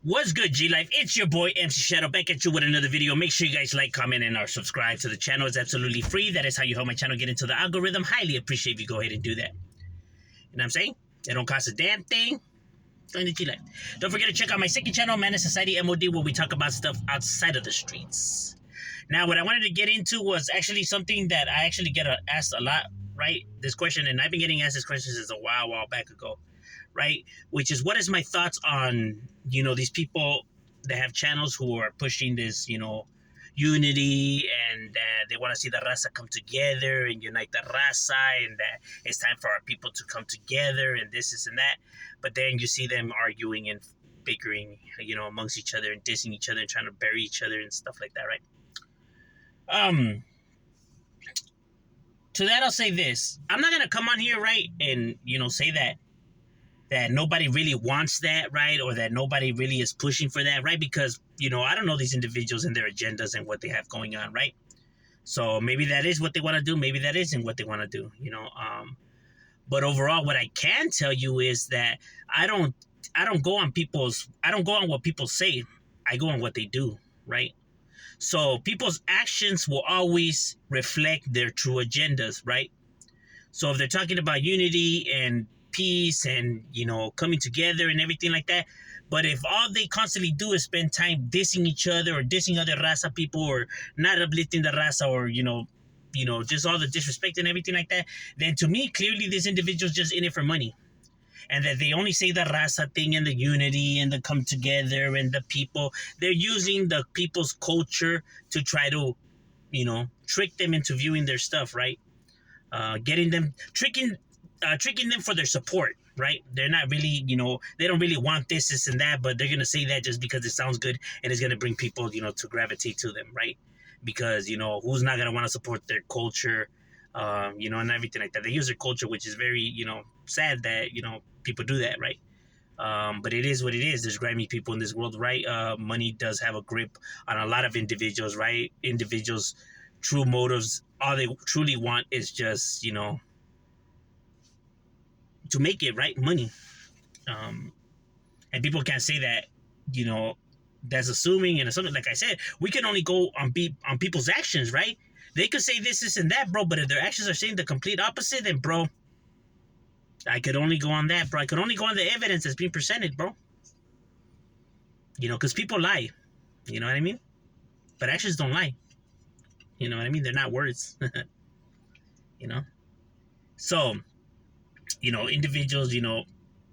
What's good, G-Life? It's your boy, MC Shadow, back at you with another video. Make sure you guys like, comment, and or subscribe to the channel. It's absolutely free. That is how you help my channel get into the algorithm. Highly appreciate if you go ahead and do that. You know what I'm saying? It don't cost a damn thing. Join the G-Life. Don't forget to check out my second channel, Man in Society, M.O.D, where we talk about stuff outside of the streets. Now, what I wanted to get into was actually something that I actually get asked a lot, right? This question, and I've been getting asked this question since a while back ago. Right, which is what is my thoughts on, these people that have channels who are pushing this, unity, and they want to see the raza come together and unite the raza, and that it's time for our people to come together and this and that. But then you see them arguing and bickering, amongst each other and dissing each other and trying to bury each other and stuff like that, right? To that I'll say this: I'm not gonna come on here, right, and say that nobody really wants that, right? Or that nobody really is pushing for that, right? Because, I don't know these individuals and their agendas and what they have going on, right? So maybe that is what they want to do. Maybe that isn't what they want to do, But overall, what I can tell you is that I don't go on what people say. I go on what they do, right? So people's actions will always reflect their true agendas, right? So if they're talking about unity and peace and coming together and everything like that, but if all they constantly do is spend time dissing each other or dissing other raza people or not uplifting the raza or just all the disrespect and everything like that, then to me clearly this individual's just in it for money, and that they only say the raza thing and the unity and the come together and the people. They're using the people's culture to try to trick them into viewing their stuff, right? Tricking them for their support, right? They're not really, they don't really want this and that, but they're going to say that just because it sounds good and it's going to bring people, to gravitate to them, right? Because, who's not going to want to support their culture, and everything like that. They use their culture, which is very, sad that, people do that, right? But it is what it is. There's grimy people in this world, right? Money does have a grip on a lot of individuals, right? Individuals' true motives, all they truly want is just, to make it, right? Money. And people can't say that, that's assuming and assuming. Like I said, we can only go on people's actions, right? They could say this and that, bro, but if their actions are saying the complete opposite, then, bro, I could only go on that, bro. I could only go on the evidence that's being presented, bro. Because people lie. You know what I mean? But actions don't lie. You know what I mean? They're not words. So, individuals,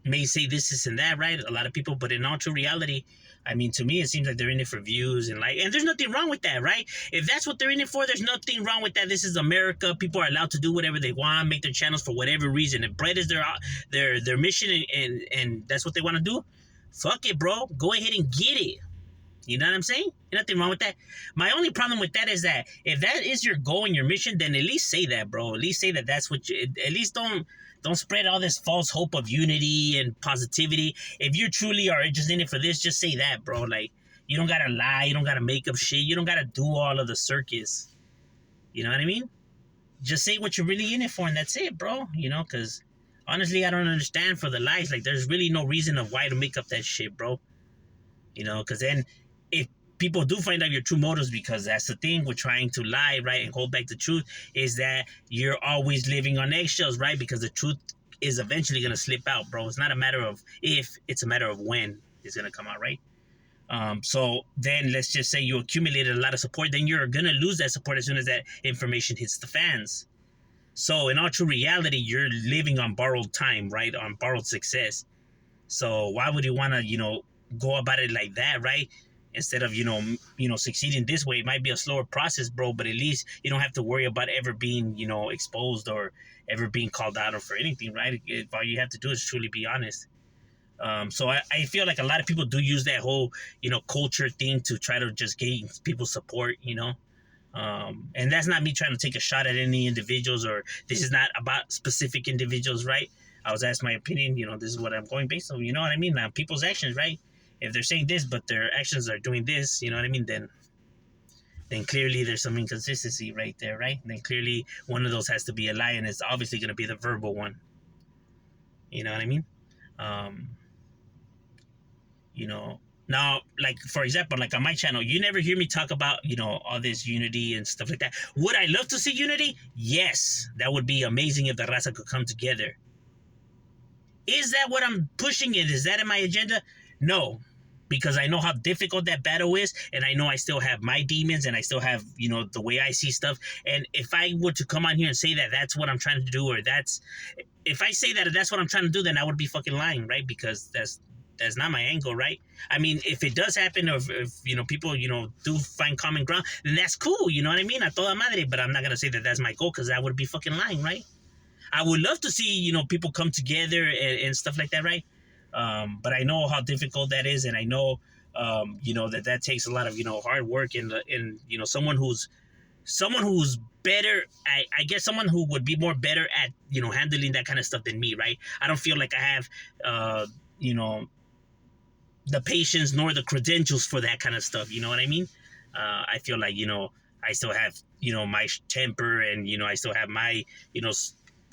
may say this and that, right? A lot of people, but in all true reality, I mean, to me, it seems like they're in it for views and there's nothing wrong with that, right? If that's what they're in it for, there's nothing wrong with that. This is America. People are allowed to do whatever they want, make their channels for whatever reason. If bread is their mission and that's what they want to do, fuck it, bro. Go ahead and get it. You know what I'm saying? Nothing wrong with that. My only problem with that is that if that is your goal and your mission, then at least say that, bro. At least say that that's what you... At least don't spread all this false hope of unity and positivity. If you truly are just in it for this, just say that, bro. Like, you don't gotta lie. You don't gotta make up shit. You don't gotta do all of the circus. You know what I mean? Just say what you're really in it for, and that's it, bro. Because honestly, I don't understand for the lies. Like, there's really no reason of why to make up that shit, bro. Because then if people do find out your true motives, because that's the thing with trying to lie, right, and hold back the truth, is that you're always living on eggshells, right? Because the truth is eventually going to slip out, bro. It's not a matter of if, it's a matter of when it's going to come out, right? So then let's just say you accumulated a lot of support, then you're going to lose that support as soon as that information hits the fans. So in all true reality, you're living on borrowed time, right? On borrowed success. So why would you want to, go about it like that, right? Instead of, succeeding this way. It might be a slower process, bro, but at least you don't have to worry about ever being, exposed or ever being called out or for anything, right? If all you have to do is truly be honest. So I feel like a lot of people do use that whole, culture thing to try to just gain people's support, and that's not me trying to take a shot at any individuals, or this is not about specific individuals, right? I was asked my opinion, this is what I'm going based on, you know what I mean? Now, people's actions, right? If they're saying this, but their actions are doing this, you know what I mean? Then clearly there's some inconsistency right there, right? Then clearly one of those has to be a lie, and it's obviously going to be the verbal one. You know what I mean? Now, like for example, like on my channel, you never hear me talk about, all this unity and stuff like that. Would I love to see unity? Yes, that would be amazing if the raza could come together. Is that what I'm pushing? Is that in my agenda? No, because I know how difficult that battle is, and I know I still have my demons, and I still have, the way I see stuff. And if I were to come on here and say that that's what I'm trying to do, or if I say that that's what I'm trying to do, then I would be fucking lying, right? Because that's not my angle, right? I mean, if it does happen, or if people, do find common ground, then that's cool. You know what I mean? A toda madre, but I'm not gonna say that that's my goal, because I would be fucking lying, right? I would love to see, people come together and stuff like that, right? But I know how difficult that is, and I know, that takes a lot of, hard work, and someone who's better. I guess someone who would be more better at, handling that kind of stuff than me, right? I don't feel like I have, you know, the patience nor the credentials for that kind of stuff. You know what I mean? I feel like, I still have, my temper, and, I still have my,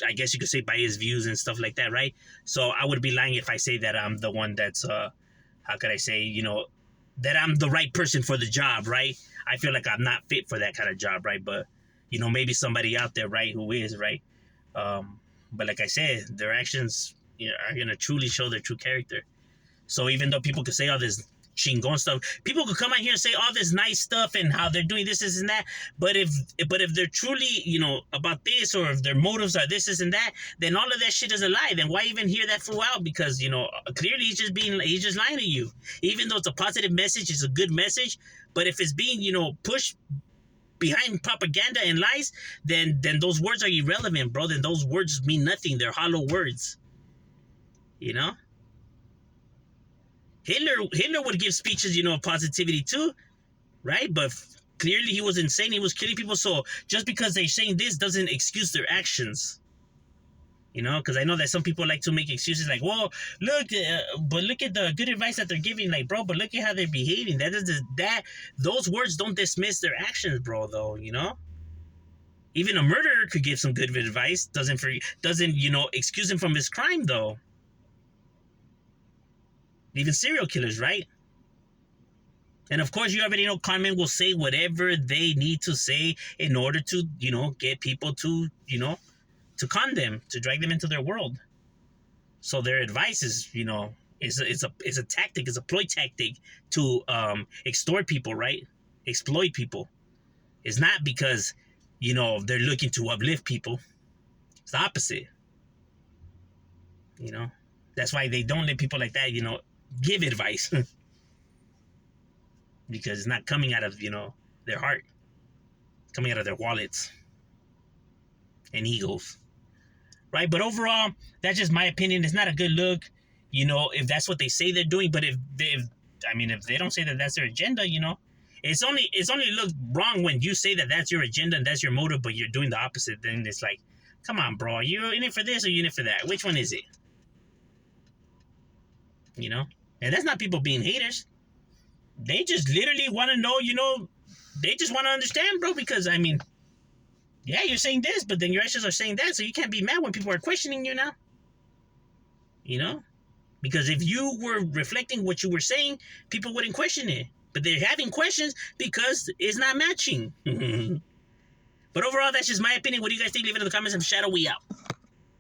I guess you could say biased views and stuff like that, right? So I would be lying if I say that I'm the one that's, how could I say, that I'm the right person for the job, right? I feel like I'm not fit for that kind of job, right? But, maybe somebody out there, right, who is, right? But like I said, their actions, are going to truly show their true character. So even though people could say all this chingon stuff, people could come out here and say all this nice stuff and how they're doing this and that. But if they're truly, about this, or if their motives are this and that, then all of that shit is a lie. Then why even hear that fool out? Because, clearly he's just lying to you. Even though it's a positive message, it's a good message. But if it's being, pushed behind propaganda and lies, then those words are irrelevant, bro. Then those words mean nothing. They're hollow words. Hitler would give speeches, of positivity too, right? But clearly he was insane. He was killing people. So just because they're saying this doesn't excuse their actions. Because I know that some people like to make excuses like, well, but look at the good advice that they're giving. Like, bro, but look at how they're behaving. Those words don't dismiss their actions, bro, though, Even a murderer could give some good advice. Doesn't excuse him from his crime, though. Even serial killers, right? And of course, you already know Carmen will say whatever they need to say in order to, get people to, to con them, to drag them into their world. So their advice is, is a tactic, is a ploy tactic to extort people, right? Exploit people. It's not because, they're looking to uplift people. It's the opposite. That's why they don't let people like that, give advice. Because it's not coming out of, their heart. It's coming out of their wallets and egos. Right? But overall, that's just my opinion. It's not a good look, if that's what they say they're doing. But if they don't say that that's their agenda, it's only look wrong when you say that that's your agenda and that's your motive, but you're doing the opposite. Then it's like, come on, bro, are you in it for this or you in it for that? Which one is it? And that's not people being haters. They just literally want to know, they just want to understand, bro, because, yeah, you're saying this, but then your actions are saying that, so you can't be mad when people are questioning you now. Because if you were reflecting what you were saying, people wouldn't question it. But they're having questions because it's not matching. But overall, that's just my opinion. What do you guys think? Leave it in the comments. I'm Shadow. We out.